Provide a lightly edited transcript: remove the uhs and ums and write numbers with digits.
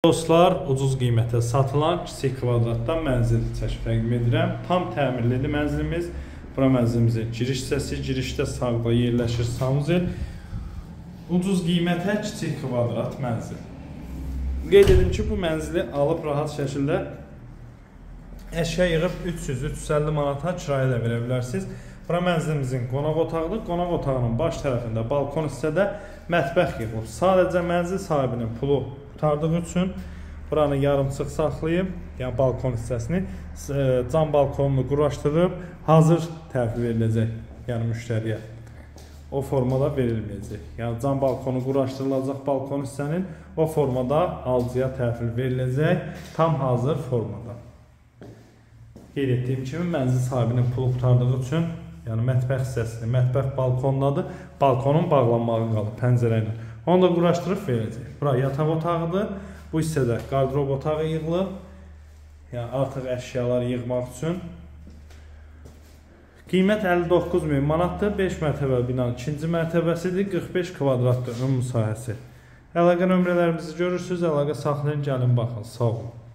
Dostlar, ucuz qiymətə satılan kiçik kvadratdan mənzil təqdim edirəm. Tam təmirlidir mənzilimiz. Bura mənzilimizin giriş hissəsi, girişdə sağda yerləşir sanuzel. Ucuz qiymətə kiçik kvadrat mənzil. Qeyd edim ki, bu mənzili alıb rahat şəkildə əşya yığıb 300-350 manata kirayə də verə bilərsiniz. Bura mənzilimizin qonaq otağıdır. Qonaq otağının baş tərəfində balkon hissədə mətbəx yığılıb. Sadəcə mənzil sahibinin pulu qurtardığı üçün buranı yarımçıq saxlayıb, yəni balkon hissəsini, cam balkonunu quraşdırıb, hazır təhvil veriləcək, yəni müştəriyə. O formada verilməyəcək. Yəni cam balkonu quraşdırılacaq balkon hissənin o formada alıcıya təhvil veriləcək, tam hazır formada. Qeyd etdiyim kimi, mənzil sahibinin pulu qurtardığı üçün, yəni mətbəx hissəsini, mətbəx balkondadır, balkonun bağlanmağı qalır pəncərə ilə. Onu da quraşdırıb verəcək. Bura yataq otağıdır. Bu hissədə qardırob otağı yığılıb. Yəni artıq əşyalar yığmaq üçün. Qiymət 59.000 manatdır. 5 mərtəbəli binanın 2-ci mərtəbəsidir. 45 kvadratdır ümumi sahəsi. Əlaqə nömrələrimizi görürsünüz. Əlaqə saxlayın, gəlin baxın. Sağ olun.